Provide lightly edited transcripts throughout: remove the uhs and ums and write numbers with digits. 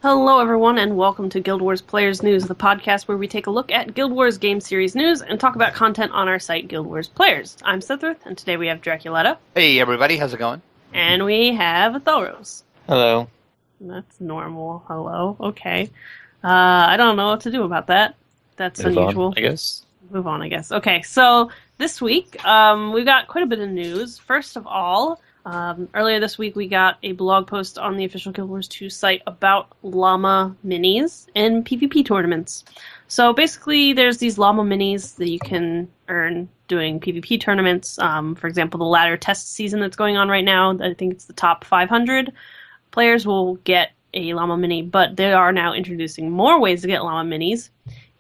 Hello, everyone, and welcome to Guild Wars Players News, the podcast where we take a look at Guild Wars game series news and talk about content on our site, Guild Wars Players. I'm Sethruth, and today we have Draculetta. Hey, everybody, how's it going? And we have Thoros. Hello. That's normal. Hello. Okay. I don't know what to do about that. That's Move unusual. on, I guess. Move on, I guess. Okay, so this week, we've got quite a bit of news. First of all, earlier this week, we got a blog post on the official Guild Wars 2 site about llama minis in PvP tournaments. So basically, there's these llama minis that you can earn doing PvP tournaments. For example, the ladder test season that's going on right now, I think it's the top 500 players will get a llama mini, but they are now introducing more ways to get llama minis,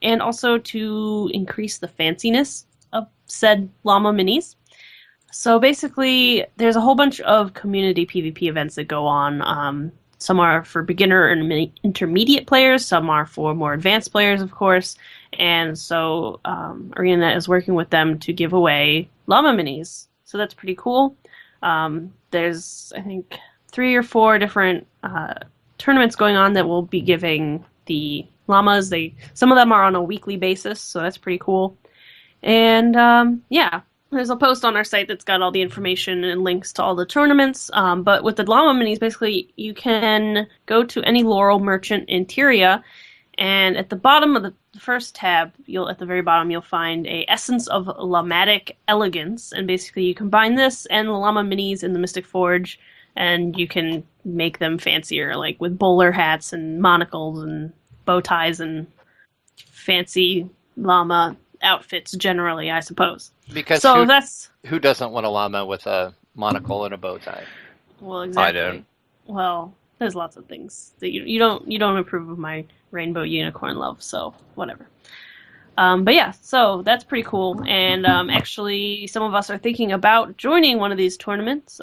and also to increase the fanciness of said llama minis. So basically, there's a whole bunch of community PvP events that go on. Some are for beginner and intermediate players, some are for more advanced players, of course. And so ArenaNet is working with them to give away llama minis. So that's pretty cool. There's, I think, 3 or 4 different tournaments going on that will be giving the llamas. Some of them are on a weekly basis, so that's pretty cool. And yeah. There's a post on our site that's got all the information and links to all the tournaments. But with the llama minis, basically, you can go to any Laurel merchant in Tyria, and at the bottom of the first tab, at the very bottom, you'll find a Essence of Llamatic Elegance, and basically you combine this and the llama minis in the Mystic Forge, and you can make them fancier, like with bowler hats and monocles and bow ties and fancy llama outfits generally, I suppose. Because so who doesn't want a llama with a monocle and a bow tie? Well, exactly. I don't. Well, there's lots of things that you don't approve of my rainbow unicorn love, so whatever. But yeah, so that's pretty cool. And actually, some of us are thinking about joining one of these tournaments.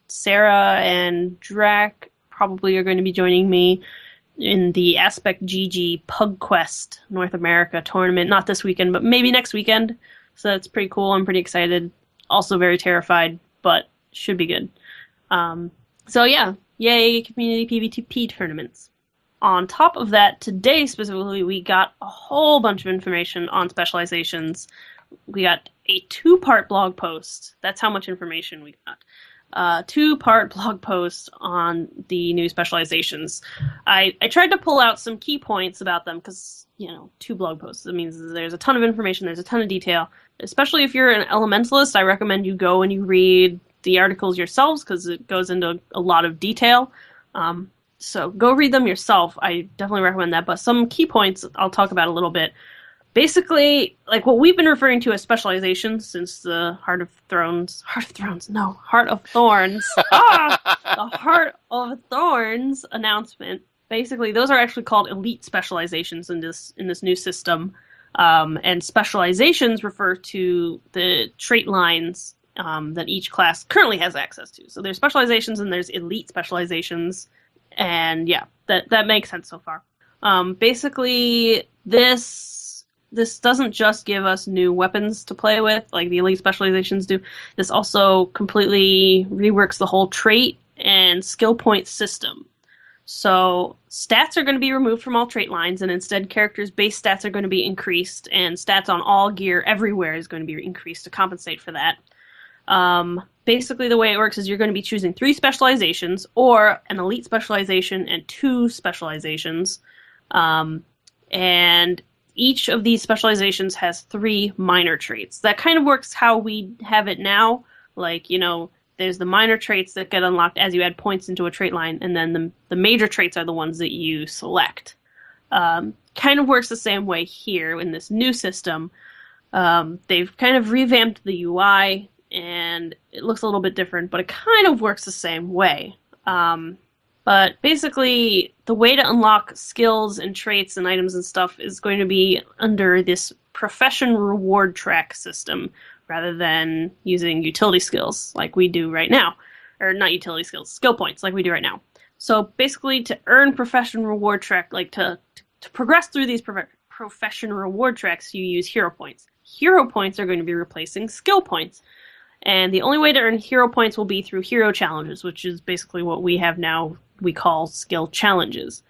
Sarah and Drac probably are going to be joining me in the Aspect GG Pug Quest North America tournament. Not this weekend, but maybe next weekend. So that's pretty cool. I'm pretty excited. Also very terrified, but should be good. So yeah, yay community PvP tournaments. On top of that, today specifically, we got a whole bunch of information on specializations. We got a 2-part blog post. That's how much information we got. 2-part blog post on the new specializations. I tried to pull out some key points about them because, 2 blog posts. It means there's a ton of information, there's a ton of detail. Especially if you're an elementalist, I recommend you go and you read the articles yourselves because it goes into a lot of detail. So go read them yourself. I definitely recommend that. But some key points I'll talk about a little bit. Basically, like what we've been referring to as specializations since the Heart of Thorns, the Heart of Thorns announcement. Basically, those are actually called elite specializations in this new system. And specializations refer to the trait lines that each class currently has access to. So there's specializations and there's elite specializations. And yeah, that makes sense so far. Basically, this doesn't just give us new weapons to play with, like the elite specializations do. This also completely reworks the whole trait and skill point system. So stats are going to be removed from all trait lines, and instead characters' base stats are going to be increased, and stats on all gear everywhere is going to be increased to compensate for that. Basically, the way it works is you're going to be choosing 3 specializations, or an elite specialization and 2 specializations. And each of these specializations has 3 minor traits. That kind of works how we have it now. Like, there's the minor traits that get unlocked as you add points into a trait line, and then the major traits are the ones that you select. Kind of works the same way here in this new system. They've kind of revamped the UI, and it looks a little bit different, but it kind of works the same way. But basically, the way to unlock skills and traits and items and stuff is going to be under this profession reward track system, rather than using utility skills like we do right now. Or not utility skills, skill points like we do right now. So basically, to earn profession reward track, like to progress through these profession reward tracks, you use hero points. Hero points are going to be replacing skill points. And the only way to earn hero points will be through hero challenges, which is basically what we have now we call skill challenges.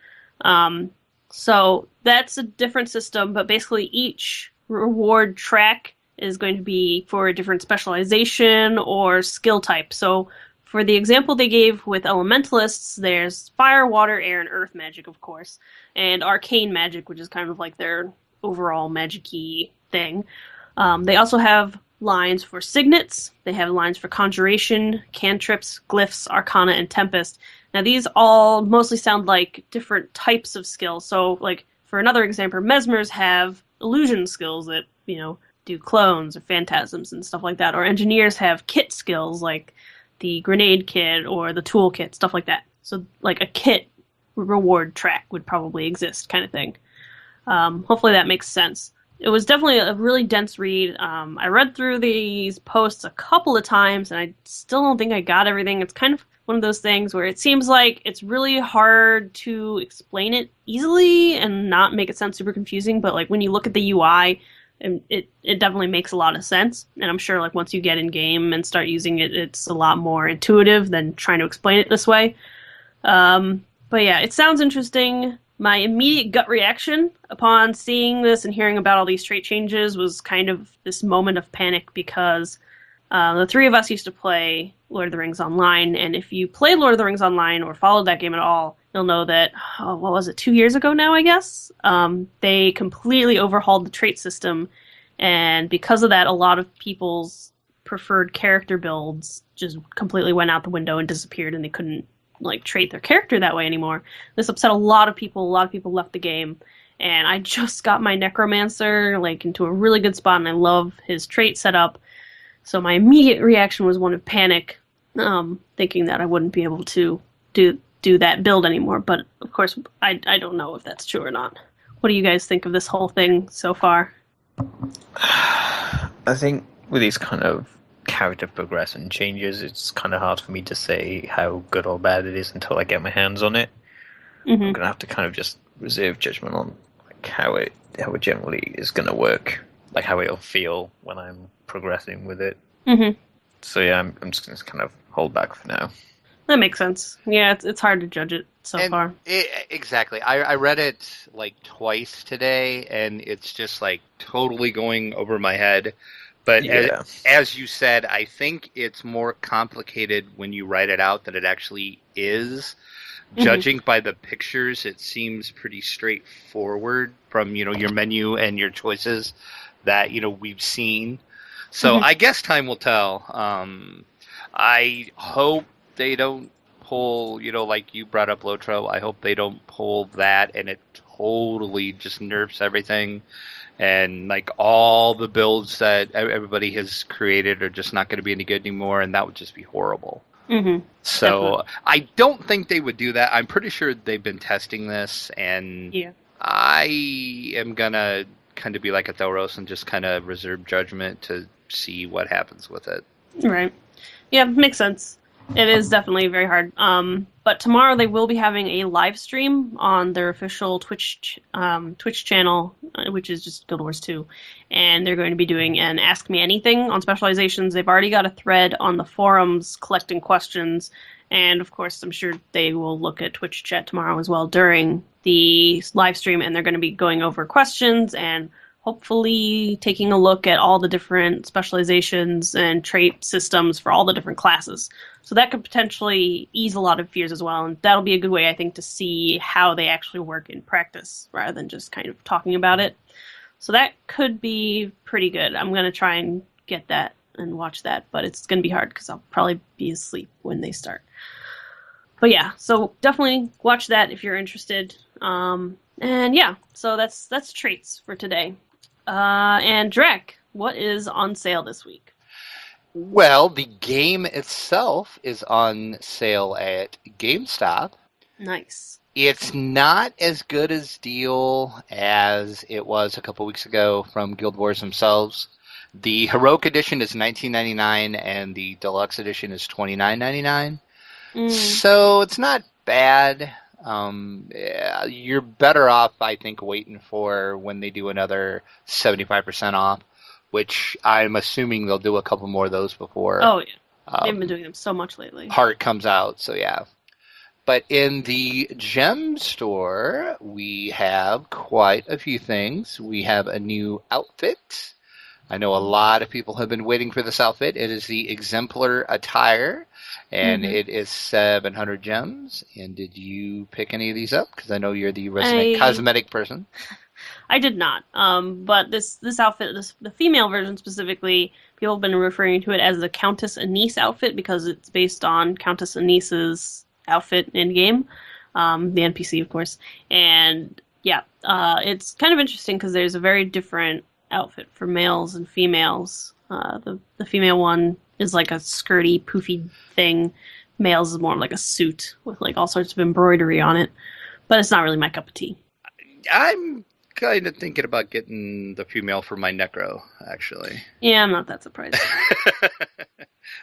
So that's a different system, but basically each reward track is going to be for a different specialization or skill type. So for the example they gave with elementalists, there's fire, water, air, and earth magic, of course, and arcane magic, which is kind of like their overall magic-y thing. They also have lines for signets. They have lines for conjuration, cantrips, glyphs, arcana, and tempest. Now these all mostly sound like different types of skills. So, like for another example, mesmers have illusion skills that do clones or phantasms and stuff like that. Or engineers have kit skills like the grenade kit or the tool kit, stuff like that. So, like a kit reward track would probably exist, kind of thing. Hopefully that makes sense. It was definitely a really dense read. I read through these posts a couple of times, and I still don't think I got everything. It's kind of one of those things where it seems like it's really hard to explain it easily and not make it sound super confusing. But like when you look at the UI, it definitely makes a lot of sense. And I'm sure like once you get in game and start using it, it's a lot more intuitive than trying to explain it this way. But yeah, it sounds interesting. My immediate gut reaction upon seeing this and hearing about all these trait changes was kind of this moment of panic because the three of us used to play Lord of the Rings Online, and if you played Lord of the Rings Online or followed that game at all, you'll know that, what was it, 2 years ago now, I guess? They completely overhauled the trait system, and because of that, a lot of people's preferred character builds just completely went out the window and disappeared, and they couldn't like trait their character that way anymore. This upset a lot of people. A lot of people left the game, and I just got my necromancer like into a really good spot, and I love his trait setup. So my immediate reaction was one of panic, thinking that I wouldn't be able to do that build anymore. But of course, I don't know if that's true or not. What do you guys think of this whole thing so far? I think with these kind of character progression changes, it's kind of hard for me to say how good or bad it is until I get my hands on it. I'm gonna have to kind of just reserve judgment on like how it generally is gonna work, like how it'll feel when I'm progressing with it. So yeah, I'm just gonna kind of hold back for now. That makes sense. Yeah, it's hard to judge it so far. Exactly. I read it like twice today, and it's just like totally going over my head. But Yeah. as you said, I think it's more complicated when you write it out than it actually is. Judging by the pictures, it seems pretty straightforward from, your menu and your choices that, we've seen. So I guess time will tell. I hope they don't pull, like you brought up Lotro, I hope they don't pull that and it totally just nerfs everything. And like all the builds that everybody has created are just not going to be any good anymore, and that would just be horrible. So Definitely. I don't think they would do that. I'm pretty sure they've been testing this, and I am gonna kind of be like a Thoros and just kind of reserve judgment to see what happens with it. Right. Yeah, makes sense. It is definitely very hard. But tomorrow they will be having a live stream on their official Twitch channel, which is just Guild Wars 2, and they're going to be doing an Ask Me Anything on specializations. They've already got a thread on the forums collecting questions, and of course I'm sure they will look at Twitch chat tomorrow as well during the live stream, and they're going to be going over questions and hopefully taking a look at all the different specializations and trait systems for all the different classes. So that could potentially ease a lot of fears as well, and that'll be a good way, I think, to see how they actually work in practice rather than just kind of talking about it. So that could be pretty good. I'm going to try and get that and watch that, but it's going to be hard because I'll probably be asleep when they start. But yeah, so definitely watch that if you're interested. And yeah, so that's traits for today. And Drek, what is on sale this week? Well, the game itself is on sale at GameStop. Nice. It's not as good a deal as it was a couple weeks ago from Guild Wars themselves. The Heroic Edition is $19.99 and the Deluxe Edition is $29.99. So it's not bad. Yeah, you're better off, I think, waiting for when they do another 75% off, which I'm assuming they'll do a couple more of those before. Oh, yeah. They've been doing them so much lately. Part comes out, so yeah. But in the gem store, we have quite a few things. We have a new outfit. I know a lot of people have been waiting for this outfit. It is the Exemplar attire, and Hmm. it is 700 gems. And did you pick any of these up? Because I know you're the resident I cosmetic person. I did not. But this outfit, the female version specifically, people have been referring to it as the Countess Anise outfit because it's based on Countess Anise's outfit in game, the NPC, of course. And yeah, it's kind of interesting because there's a very different outfit for males and females. The female one is like a skirty, poofy thing. Males is more like a suit with like all sorts of embroidery on it. But it's not really my cup of tea. I'm kind of thinking about getting the female for my Necro, actually. Yeah, I'm not that surprised.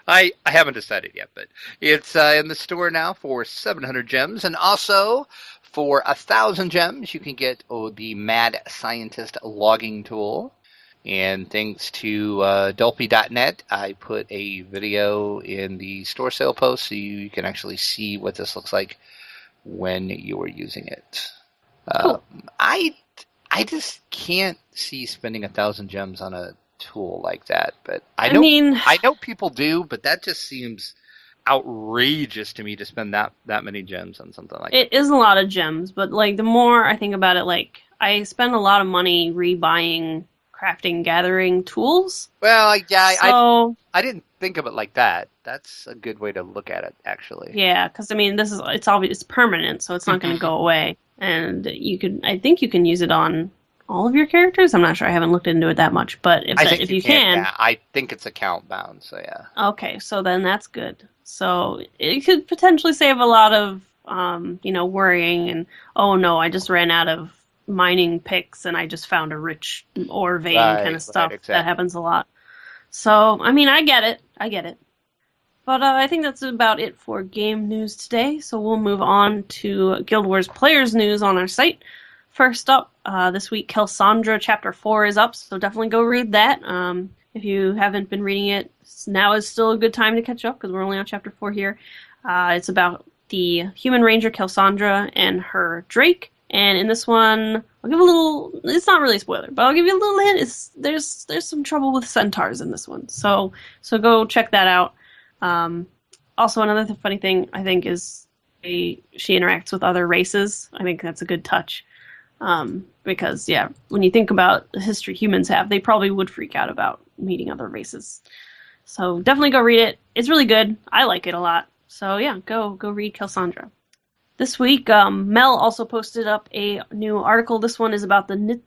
I haven't decided yet, but it's in the store now for 700 gems, and also for 1,000 gems, you can get the Mad Scientist logging tool. And thanks to Dolpy.net, I put a video in the store sale post so you can actually see what this looks like when you are using it. Cool. I just can't see spending 1,000 gems on a tool like that. But I mean, I know people do, but that just seems outrageous to me to spend that many gems on something like that. it is a lot of gems, but like the more I think about it, like I spend a lot of money rebuying crafting gathering tools. Well, yeah, So I didn't think of it like that. That's a good way to look at it, actually. yeah, because I mean, it's obvious it's permanent, so it's not going to go away, and I think you can use it on all of your characters. I'm not sure. I haven't looked into it that much, but I think if you you can. can, Yeah, I think it's account bound. So yeah. okay, so then that's good. So it could potentially save a lot of, worrying and, oh no, I just ran out of mining picks and I just found a rich ore vein kind of Right, stuff. That exactly. happens a lot. So, I mean, I get it. I get it. But I think that's about it for game news today. So we'll move on to Guild Wars players news on our site. First up, this week, Kelsandra Chapter 4 is up, so definitely go read that. If you haven't been reading it, now is still a good time to catch up because we're only on Chapter 4 here. It's about the human ranger Kelsandra and her Drake. And in this one, I'll give a little. It's not really a spoiler, but I'll give you a little hint. There's some trouble with centaurs in this one, so go check that out. Also, another funny thing I think is she interacts with other races. I think that's a good touch. Because yeah, when you think about the history humans have, they probably would freak out about meeting other races. So definitely go read it. It's really good. I like it a lot. So yeah, go read Kelsandra. This week, Mel also posted up a new article. This one is about the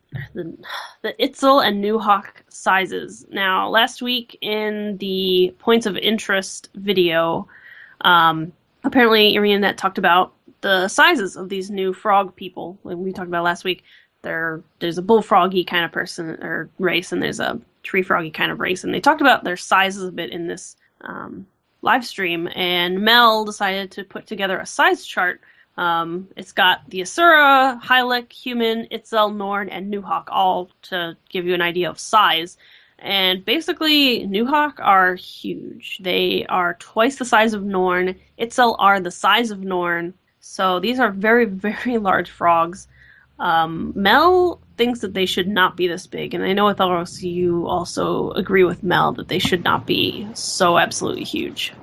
Itzel and Nuhawk sizes. Now, last week in the points of interest video, apparently Irina talked about the sizes of these new frog people. Like we talked about last week, there's a bullfroggy kind of person or race, and there's a tree froggy kind of race, and they talked about their sizes a bit in this live stream. And Mel decided to put together a size chart. It's got the Asura, Hylek, Human, Itzel, Norn, and Nuhawk all to give you an idea of size. And basically, Nuhawk are huge. They are twice the size of Norn. Itzel are the size of Norn. So these are very, very large frogs. Mel thinks that they should not be this big, and I know Atheros, you also agree with Mel that they should not be so absolutely huge.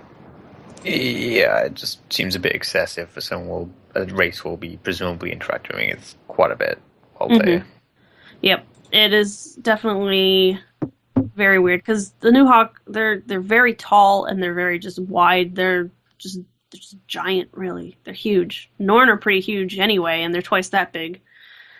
Yeah, it just seems a bit excessive for a race will be presumably interacting with quite a bit all day. Yep, it is definitely very weird because the Nuhawk, they're very tall and they're very just wide. They're just giant, really. They're huge. Norn are pretty huge anyway, and they're twice that big.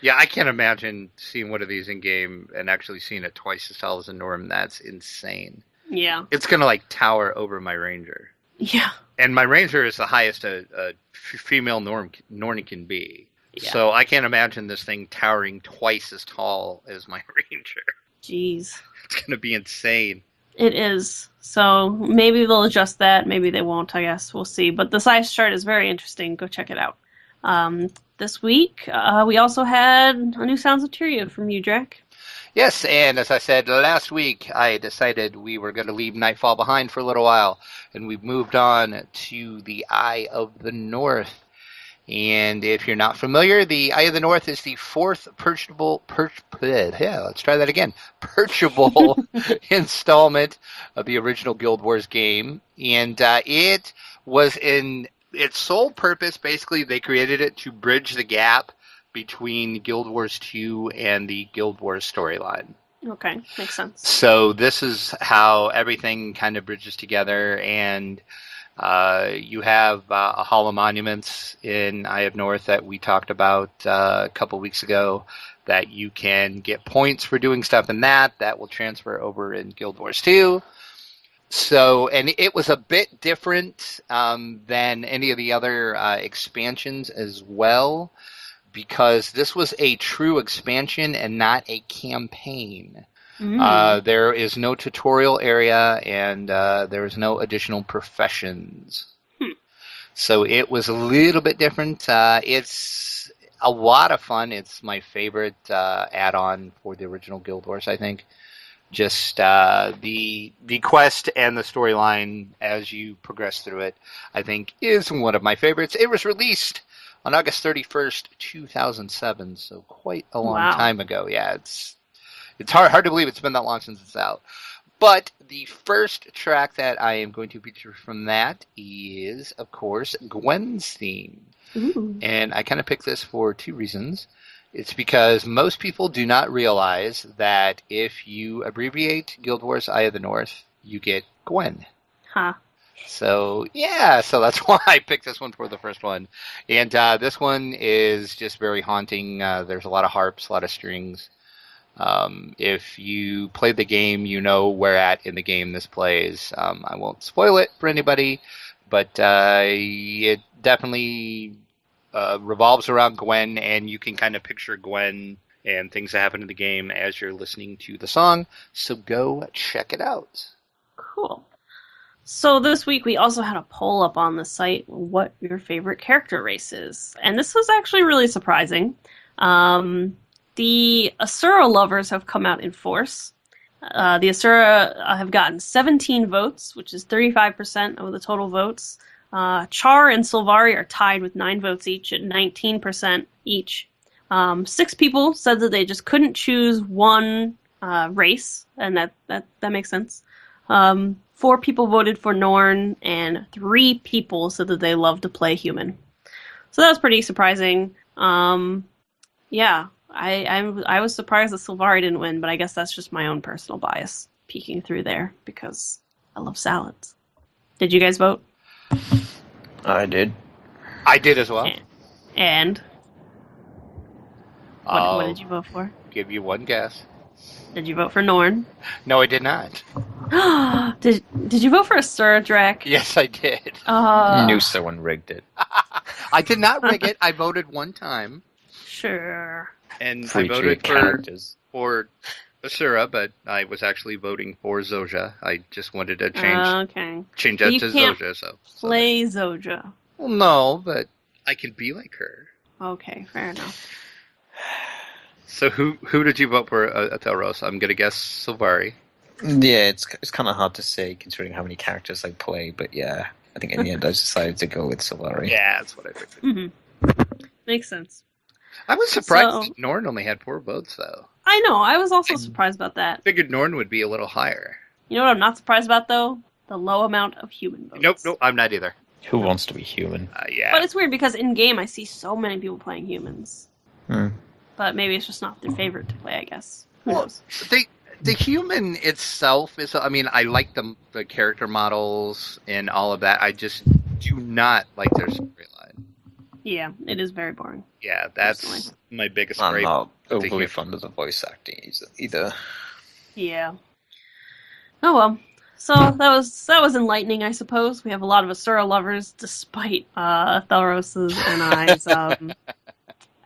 Yeah, I can't imagine seeing one of these in game and actually seeing it twice as tall as a Norm. That's insane. Yeah. It's gonna like tower over my Ranger. Yeah. And my Ranger is the highest a female Norn can be. Yeah. So I can't imagine this thing towering twice as tall as my Ranger. Jeez. It's gonna be insane. It is. So maybe they'll adjust that. Maybe they won't, I guess. We'll see. But the size chart is very interesting. Go check it out. This week, we also had a new Sounds of Tyria from you, Drac. Yes, and as I said last week, I decided we were going to leave Nightfall behind for a little while, and we've moved on to the Eye of the North. And if you're not familiar, the Eye of the North is the fourth purchable installment of the original Guild Wars game. And it was in its sole purpose, basically, they created it to bridge the gap between Guild Wars 2 and the Guild Wars storyline. Okay, makes sense. So this is how everything kind of bridges together, and you have a Hall of Monuments in Eye of North that we talked about a couple weeks ago, that you can get points for doing stuff in that will transfer over in Guild Wars 2. So, and it was a bit different than any of the other expansions as well, because this was a true expansion and not a campaign. There is no tutorial area, and there is no additional professions. So it was a little bit different. It's a lot of fun. It's my favorite add-on for the original Guild Wars, I think. Just the quest and the storyline as you progress through it, I think, is one of my favorites. It was released on August 31st, 2007, so quite a long time ago. Yeah, it's hard to believe it's been that long since it's out. But the first track that I am going to feature from that is, of course, Gwen's theme. Ooh. And I kind of picked this for two reasons. It's because most people do not realize that if you abbreviate Guild Wars Eye of the North, you get Gwen. Huh. So, yeah, so that's why I picked this one for the first one. And this one is just very haunting. There's a lot of harps, a lot of strings. If you played the game, you know where at in the game this plays. I won't spoil it for anybody, but it definitely revolves around Gwen, and you can kind of picture Gwen and things that happen in the game as you're listening to the song. So go check it out. Cool. So this week we also had a poll up on the site, what your favorite character race is. And this was actually really surprising. The Asura lovers have come out in force. The Asura have gotten 17 votes, which is 35% of the total votes. Char and Sylvari are tied with 9 votes each at 19% each. 6 people said that they just couldn't choose one race, and that makes sense. 4 people voted for Norn, and 3 people said that they love to play human. So that was pretty surprising. Yeah, I was surprised that Sylvari didn't win, but I guess that's just my own personal bias peeking through there because I love salads. Did you guys vote? I did. I did as well. And? What did you vote for? Give you one guess. Did you vote for Norn? No, I did not. Did you vote for Asura, Drac? Yes, I did. Knew someone rigged it. I did not rig it. I voted one time. Sure. And Free I voted characters. for Asura, but I was actually voting for Zoja. I just wanted to change that to Zoja. So play Zoja. Well, no, but I can be like her. Okay, fair enough. So who did you vote for, Atelros? I'm gonna guess Sylvari. Yeah, it's kind of hard to say considering how many characters I play, but yeah, I think in the end I decided to go with Sylvari. Yeah, that's what I figured. Mm-hmm. Makes sense. I was surprised Norn only had 4 votes, though. I know, I was also surprised about that. Figured Norn would be a little higher. You know what I'm not surprised about, though? The low amount of human votes. Nope, I'm not either. Who wants to be human? Yeah. But it's weird because in-game I see so many people playing humans. Hmm. But maybe it's just not their favorite to play, I guess. Who knows? The human itself is, I mean, I like the character models and all of that. I just do not like their storyline. Yeah, it is very boring. Yeah, that's personally my biggest I'm gripe. not overly fond of the voice acting either. Yeah. Oh well. So that was enlightening, I suppose. We have a lot of Asura lovers, despite Thelros's and I's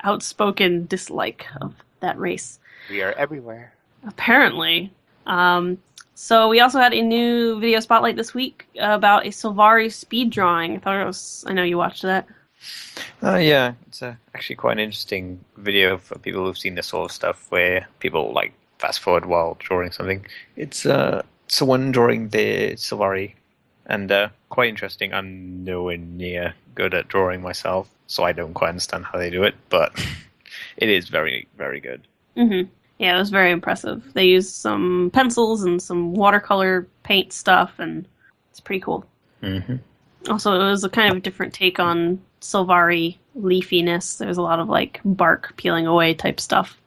outspoken dislike of that race. We are everywhere. Apparently. So we also had a new video spotlight this week about a Sylvari speed drawing. Thelros, I know you watched that. Yeah, it's actually quite an interesting video for people who've seen this sort of stuff where people like fast forward while drawing something. It's someone drawing the Sylvari, and quite interesting. I'm nowhere near good at drawing myself, so I don't quite understand how they do it, but it is very, very good. Mm-hmm. Yeah, it was very impressive. They used some pencils and some watercolor paint stuff, and it's pretty cool. Mm-hmm. Also, it was a kind of different take on Sylvari leafiness. There was a lot of like bark peeling away type stuff.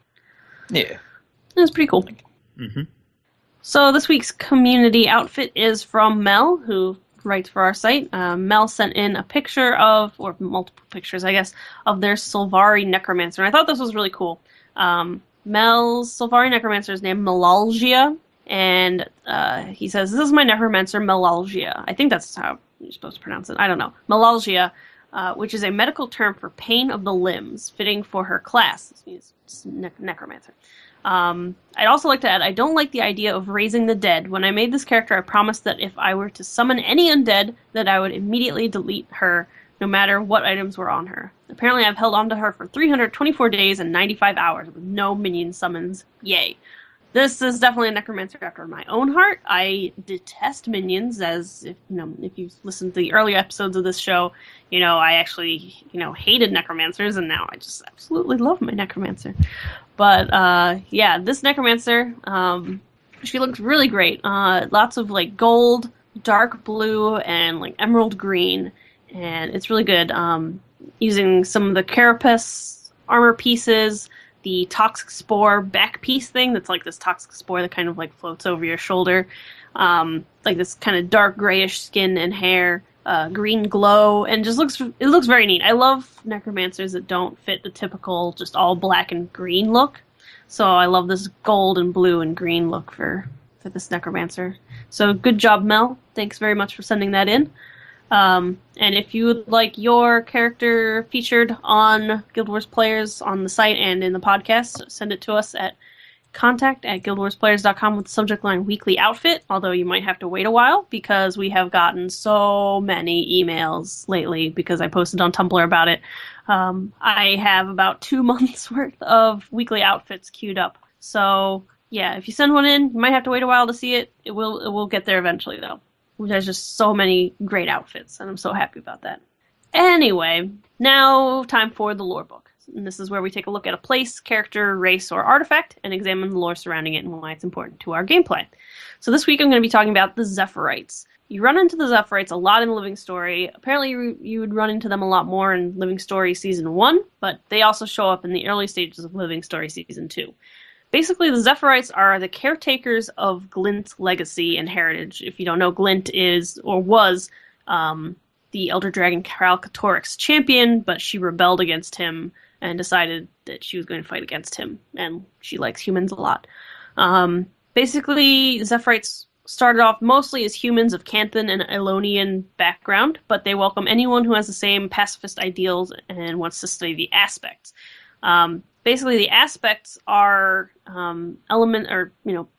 Yeah. It was pretty cool. Mm-hmm. So this week's community outfit is from Mel, who writes for our site. Mel sent in a picture of, or multiple pictures, I guess, of their Sylvari necromancer. And I thought this was really cool. Mel's Sylvari necromancer is named Melalgia, and he says, "This is my necromancer, Melalgia." I think that's how you're supposed to pronounce it. I don't know. Melalgia, which is a medical term for pain of the limbs, fitting for her class. This means necromancer. I'd also like to add, I don't like the idea of raising the dead. When I made this character, I promised that if I were to summon any undead, that I would immediately delete her, no matter what items were on her. Apparently, I've held on to her for 324 days and 95 hours with no minion summons. Yay. This is definitely a necromancer after my own heart. I detest minions, as if you listen to the earlier episodes of this show, I actually, hated necromancers, and now I just absolutely love my necromancer. But, yeah, this necromancer, she looks really great. Lots of, like, gold, dark blue, and, like, emerald green, and it's really good. Using some of the carapace armor pieces, the toxic spore back piece thing that's like this toxic spore that kind of like floats over your shoulder, like this kind of dark grayish skin and hair, green glow, and just looks very neat. I love necromancers that don't fit the typical just all black and green look, so I love this gold and blue and green look for this necromancer. So good job, Mel. Thanks very much for sending that in. And if you would like your character featured on Guild Wars Players on the site and in the podcast, send it to us at contact@guildwarsplayers.com with the subject line weekly outfit, although you might have to wait a while because we have gotten so many emails lately because I posted on Tumblr about it. I have about 2 months worth of weekly outfits queued up. So yeah, if you send one in, you might have to wait a while to see it. It will get there eventually though. There's just so many great outfits, and I'm so happy about that. Anyway, now time for the lore book. And this is where we take a look at a place, character, race, or artifact, and examine the lore surrounding it and why it's important to our gameplay. So this week I'm going to be talking about the Zephyrites. You run into the Zephyrites a lot in Living Story. Apparently you would run into them a lot more in Living Story Season 1, but they also show up in the early stages of Living Story Season 2. Basically, the Zephyrites are the caretakers of Glint's legacy and heritage. If you don't know, Glint is, or was, the Elder Dragon Kralkatorix's champion, but she rebelled against him and decided that she was going to fight against him, and she likes humans a lot. Basically, Zephyrites started off mostly as humans of Canthan and Elonian background, but they welcome anyone who has the same pacifist ideals and wants to study the aspects. Basically, the aspects are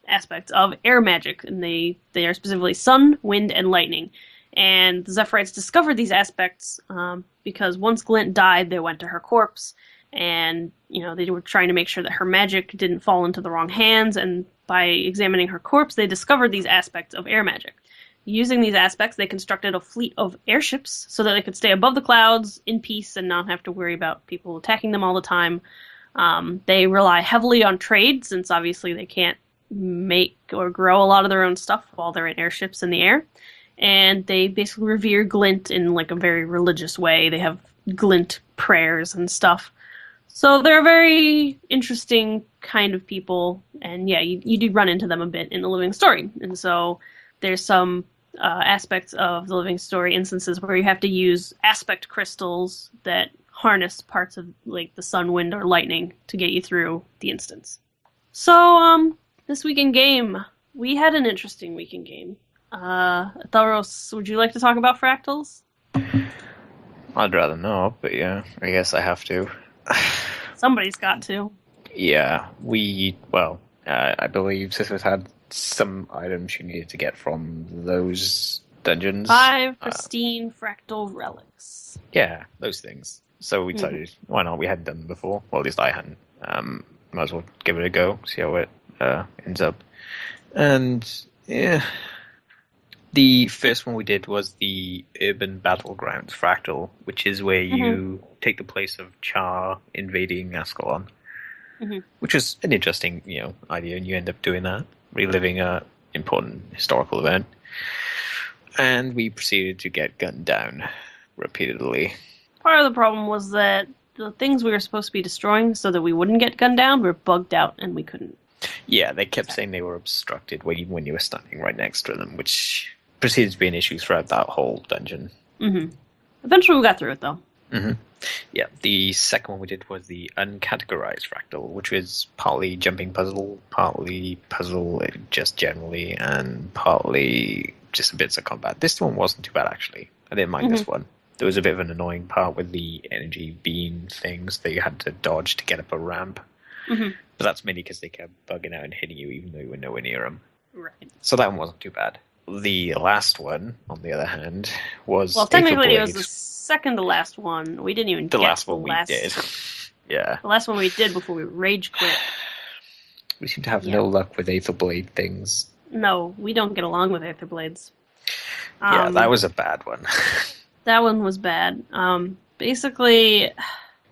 aspects of air magic, and they are specifically sun, wind, and lightning. And the Zephyrites discovered these aspects because once Glint died, they went to her corpse, and they were trying to make sure that her magic didn't fall into the wrong hands. And by examining her corpse, they discovered these aspects of air magic. Using these aspects, they constructed a fleet of airships so that they could stay above the clouds in peace and not have to worry about people attacking them all the time. They rely heavily on trade, since obviously they can't make or grow a lot of their own stuff while they're in airships in the air. And they basically revere Glint in like a very religious way. They have Glint prayers and stuff. So they're a very interesting kind of people. And yeah, you do run into them a bit in the Living Story. And so there's some aspects of the Living Story instances where you have to use aspect crystals that harness parts of like the sun, wind, or lightning to get you through the instance. So, this week in game, we had an interesting week in game. Tharos, would you like to talk about fractals? I'd rather not, but yeah, I guess I have to. Somebody's got to. Yeah, I believe Sisters had some items she needed to get from those dungeons. 5 pristine fractal relics. Yeah, those things. So we decided, why not? We hadn't done them before. Well, at least I hadn't. Might as well give it a go, see how it ends up. And, yeah, The first one we did was the Urban Battlegrounds Fractal, which is where you take the place of Char invading Ascalon, which is an interesting, idea, and you end up doing that, reliving a important historical event. And we proceeded to get gunned down repeatedly. Part of the problem was that the things we were supposed to be destroying so that we wouldn't get gunned down were bugged out and we couldn't. Yeah, they kept saying they were obstructed even when you were standing right next to them, which proceeded to be an issue throughout that whole dungeon. Eventually we got through it, though. Yeah, the second one we did was the Uncategorized Fractal, which was partly jumping puzzle, partly puzzle just generally, and partly just bits of combat. This one wasn't too bad, actually. I didn't mind this one. There was a bit of an annoying part with the energy beam things that you had to dodge to get up a ramp. But that's mainly because they kept bugging out and hitting you even though you were nowhere near them. Right. So that one wasn't too bad. The last one, on the other hand, was... Well, technically it was the second to last one. We didn't even get the last one we did. Yeah. The last one we did before we rage quit. We seem to have no luck with Aether Blade things. No, we don't get along with Aether Blades. Yeah, that was a bad one. That one was bad. Basically,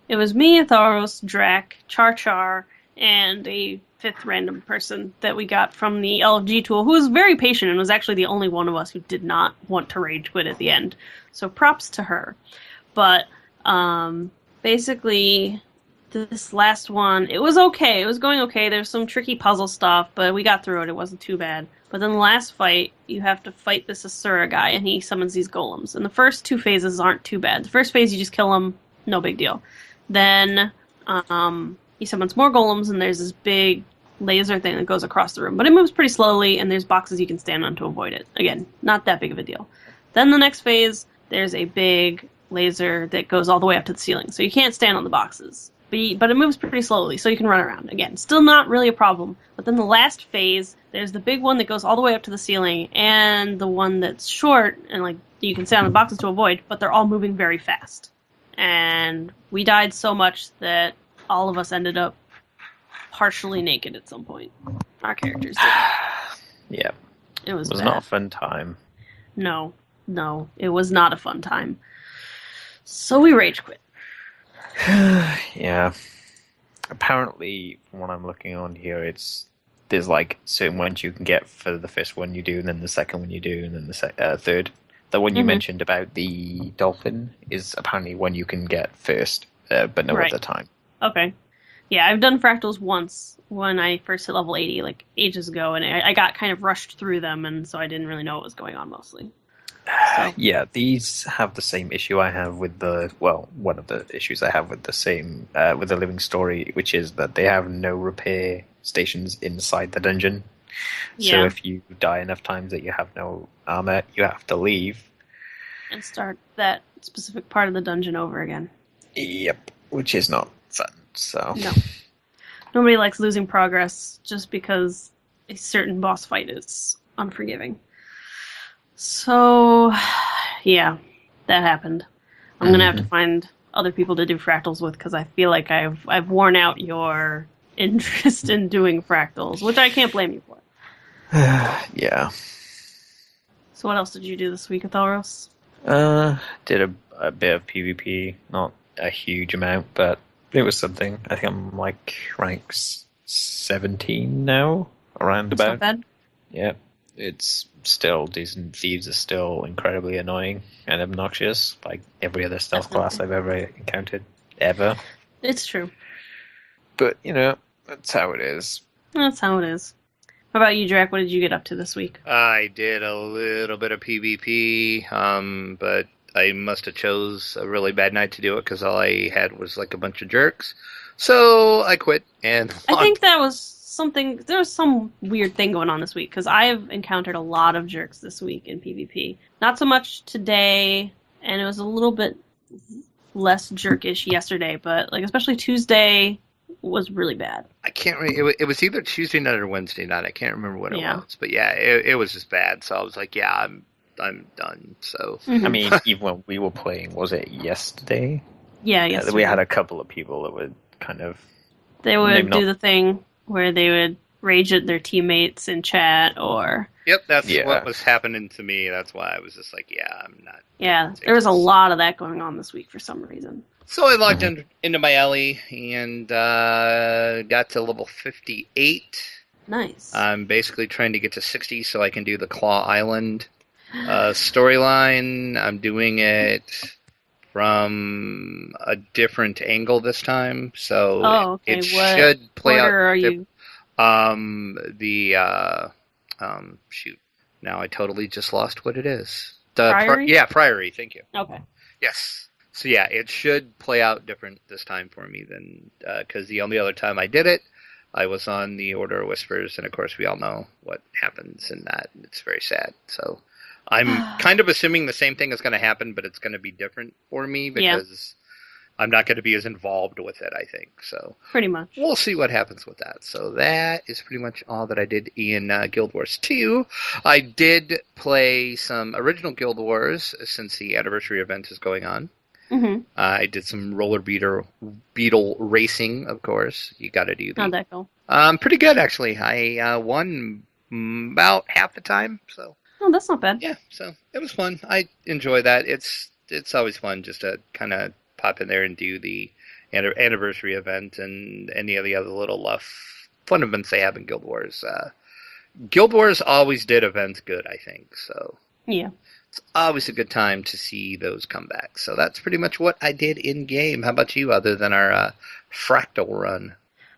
it was me, Atharos, Drac, Char, and a fifth random person that we got from the LFG tool, who was very patient and was actually the only one of us who did not want to rage quit at the end. So props to her. But basically, this last one, it was okay. It was going okay. There's some tricky puzzle stuff, but we got through it. It wasn't too bad. But then the last fight, you have to fight this Asura guy, and he summons these golems. And the first two phases aren't too bad. The first phase, you just kill him, no big deal. Then he summons more golems, and there's this big laser thing that goes across the room. But it moves pretty slowly, and there's boxes you can stand on to avoid it. Again, not that big of a deal. Then the next phase, there's a big laser that goes all the way up to the ceiling. So you can't stand on the boxes. But it moves pretty slowly, so you can run around. Again, still not really a problem. But then the last phase, there's the big one that goes all the way up to the ceiling, and the one that's short, and you can stand on the boxes to avoid, but they're all moving very fast. And we died so much that all of us ended up partially naked at some point. Our characters did. Yeah. It was not a fun time. No, it was not a fun time. So we rage quit. Yeah. Apparently, from what I'm looking on here, there's certain ones you can get for the first one you do, and then the second one you do, and then the third. The one you mentioned about the dolphin is apparently one you can get first, but no other time. Okay. Yeah, I've done fractals once when I first hit level 80, ages ago, and I got kind of rushed through them, and so I didn't really know what was going on mostly. So. Yeah, these have the same issue I have with one of the issues I have with with the Living Story, which is that they have no repair stations inside the dungeon. Yeah. So if you die enough times that you have no armor, you have to leave. And start that specific part of the dungeon over again. Yep, which is not fun, so... No. Nobody likes losing progress just because a certain boss fight is unforgiving. So, yeah, that happened. I'm gonna have to find other people to do fractals with because I feel like I've worn out your interest in doing fractals, which I can't blame you for. Yeah. So what else did you do this week, Atharos? Did a bit of PvP, not a huge amount, but it was something. I think I'm rank 17 now, around That's about. Not bad. Yeah. It's still decent. Thieves are still incredibly annoying and obnoxious, like every other stealth class I've ever encountered, ever. It's true. But, that's how it is. That's how it is. How about you, Drac? What did you get up to this week? I did a little bit of PvP, but I must have chose a really bad night to do it because all I had was a bunch of jerks. So I quit and I think that was there was some weird thing going on this week, because I've encountered a lot of jerks this week in PvP. Not so much today, and it was a little bit less jerkish yesterday, but especially Tuesday was really bad. I can't remember. It was either Tuesday night or Wednesday night. I can't remember what it was, but yeah, it was just bad. So I was like, yeah, I'm done. So I mean, even when we were playing, was it yesterday? Yeah, yesterday. We had a couple of people that would kind of... They would do the thing where they would rage at their teammates in chat or... Yep, that's what was happening to me. That's why I was just like, I'm not... Yeah, there was a lot of that going on this week for some reason. So I logged into my alley and got to level 58. Nice. I'm basically trying to get to 60 so I can do the Claw Island storyline. I'm doing it from a different angle this time, so it should play out. Are you? Shoot. Now I totally just lost what it is. Priory? Priory. Thank you. Okay. Yes. So yeah, it should play out different this time for me than because the only other time I did it, I was on the Order of Whispers, and of course we all know what happens in that. It's very sad. So I'm kind of assuming the same thing is going to happen, but it's going to be different for me because I'm not going to be as involved with it, I think. So pretty much. We'll see what happens with that. So that is pretty much all that I did in Guild Wars 2. I did play some original Guild Wars since the anniversary event is going on. Mm-hmm. I did some roller beetle racing, of course. You got to do that. How'd that go? Pretty good, actually. I won about half the time. So. Oh, that's not bad. Yeah, so it was fun. I enjoy that. It's always fun just to kind of pop in there and do the anniversary event and any of the other little fun events they have in Guild Wars. Guild Wars always did events good, I think. So yeah. It's always a good time to see those come back. So that's pretty much what I did in-game. How about you, other than our Fractal run?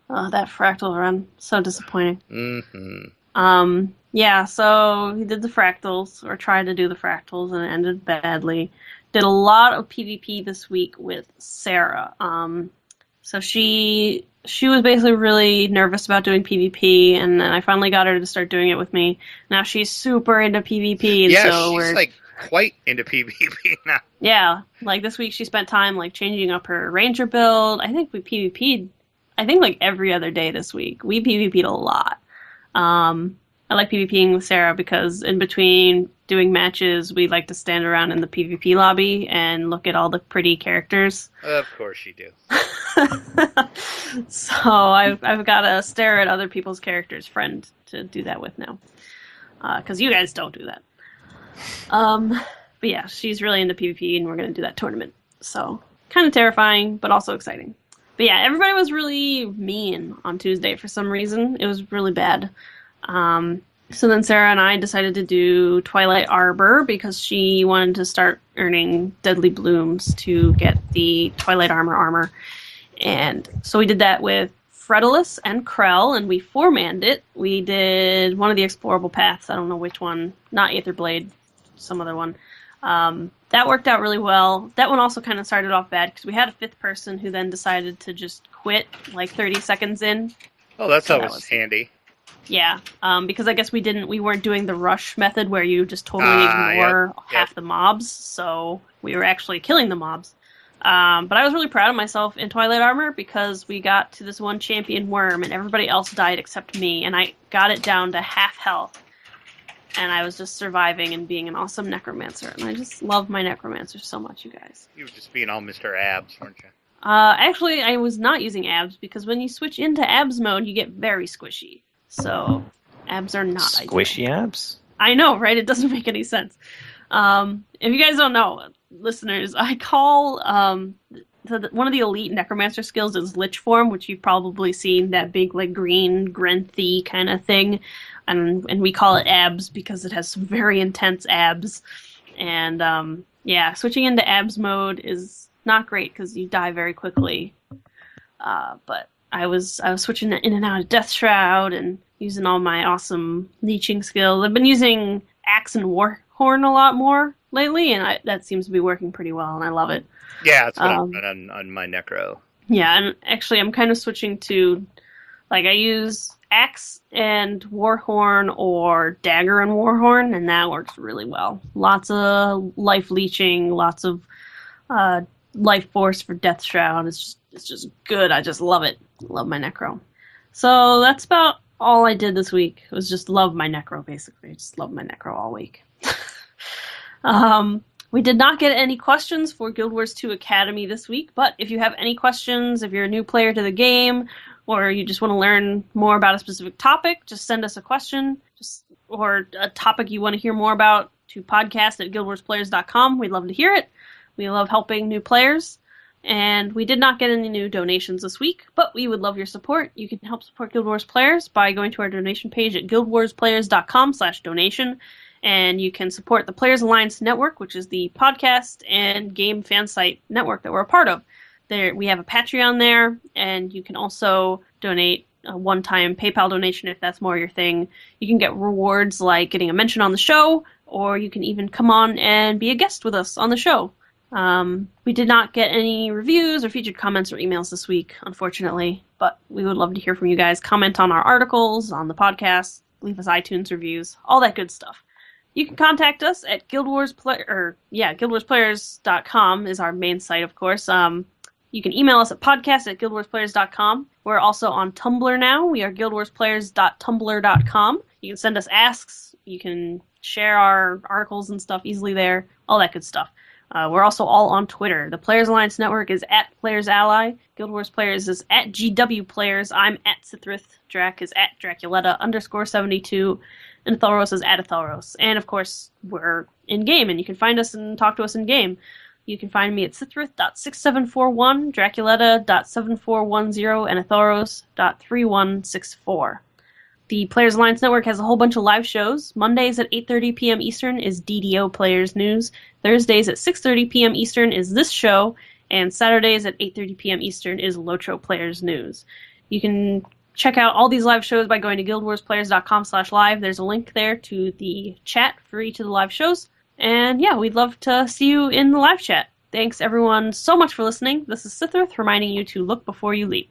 Oh, that Fractal run. So disappointing. Mm-hmm. Yeah, so he did the Fractals, or tried to do the Fractals, and it ended badly. Did a lot of PvP this week with Sarah. So she was basically really nervous about doing PvP, and then I finally got her to start doing it with me. Now she's super into PvP. And so she's like quite into PvP now. Yeah, like this week she spent time like changing up her Ranger build. I think we PvP'd, like every other day this week. We PvP'd a lot. I like PvPing with Sarah because in between doing matches, we like to stand around in the PvP lobby and look at all the pretty characters. Of course you do. So I've got a stare at other people's characters friend to do that with now. Because you guys don't do that. But yeah, she's really into PvP and we're going to do that tournament. So kind of terrifying, but also exciting. But yeah, everybody was really mean on Tuesday for some reason. It was really bad. So then Sarah and I decided to do Twilight Arbor because she wanted to start earning Deadly Blooms to get the Twilight armor. And so we did that with Fretalus and Krell, and we four-manned it. We did one of the explorable paths. I don't know which one. Not Aetherblade, some other one. That worked out really well. That one also kind of started off bad because we had a fifth person who then decided to just quit like 30 seconds in. Oh, that's always handy. Yeah, because I guess we weren't doing the rush method where you just totally ignore half the mobs, so we were actually killing the mobs. But I was really proud of myself in Twilight Armor because we got to this one champion worm and everybody else died except me, and I got it down to half health. And I was just surviving and being an awesome necromancer, and I just love my necromancer so much, you guys. You were just being all Mr. Abs, weren't you? Actually, I was not using abs because when you switch into abs mode, you get very squishy. So, abs are not squishy ideal. Abs? I know, right? It doesn't make any sense. If you guys don't know, listeners, I call one of the elite necromancer skills is Lich Form, which you've probably seen, that big, like, green, Grenthi kind of thing. And we call it abs because it has some very intense abs. And, yeah, switching into abs mode is not great because you die very quickly. But I was switching in and out of Death Shroud and using all my awesome leeching skills. I've been using Axe and Warhorn a lot more lately, and that seems to be working pretty well, and I love it. Yeah, that's what I've done on my Necro. Yeah, and actually I'm kind of switching to, like, I use Axe and Warhorn or Dagger and Warhorn, and that works really well. Lots of life leeching, lots of life force for Death Shroud. It's just good. I just love it. Love my Necro. So that's about all I did this week. It was just love my Necro, basically. I just love my Necro all week. We did not get any questions for Guild Wars 2 Academy this week, but if you have any questions, if you're a new player to the game, or you just want to learn more about a specific topic, just send us a question or a topic you want to hear more about to podcast@guildwarsplayers.com. We'd love to hear it. We love helping new players. And we did not get any new donations this week, but we would love your support. You can help support Guild Wars Players by going to our donation page at guildwarsplayers.com/donation. And you can support the Players Alliance Network, which is the podcast and game fan site network that we're a part of. We have a Patreon there, and you can also donate a one-time PayPal donation if that's more your thing. You can get rewards like getting a mention on the show, or you can even come on and be a guest with us on the show. We did not get any reviews or featured comments or emails this week, unfortunately, but we would love to hear from you guys. Comment on our articles, on the podcast, leave us iTunes reviews, all that good stuff. You can contact us at guildwarsplayers.com is our main site, of course. You can email us at podcast@guildwarsplayers.com. We're also on Tumblr now. We are guildwarsplayers.tumblr.com. You can send us asks. You can share our articles and stuff easily there, all that good stuff. We're also all on Twitter. The Players Alliance Network is @PlayersAlly. Guild Wars Players is @GWPlayers. I'm @Sithrith. Drac is @Draculetta_72. And Thalros is @Thalros. And, of course, we're in-game, and you can find us and talk to us in-game. You can find me at Sithrith.6741, Draculetta.7410, and Atharos.3164. The Players Alliance Network has a whole bunch of live shows. Mondays at 8:30 p.m. Eastern is DDO Players News. Thursdays at 6:30 p.m. Eastern is this show. And Saturdays at 8:30 p.m. Eastern is Lotro Players News. You can check out all these live shows by going to guildwarsplayers.com/live. There's a link there to the chat for each of the live shows. And yeah, we'd love to see you in the live chat. Thanks everyone so much for listening. This is Sithrith reminding you to look before you leap.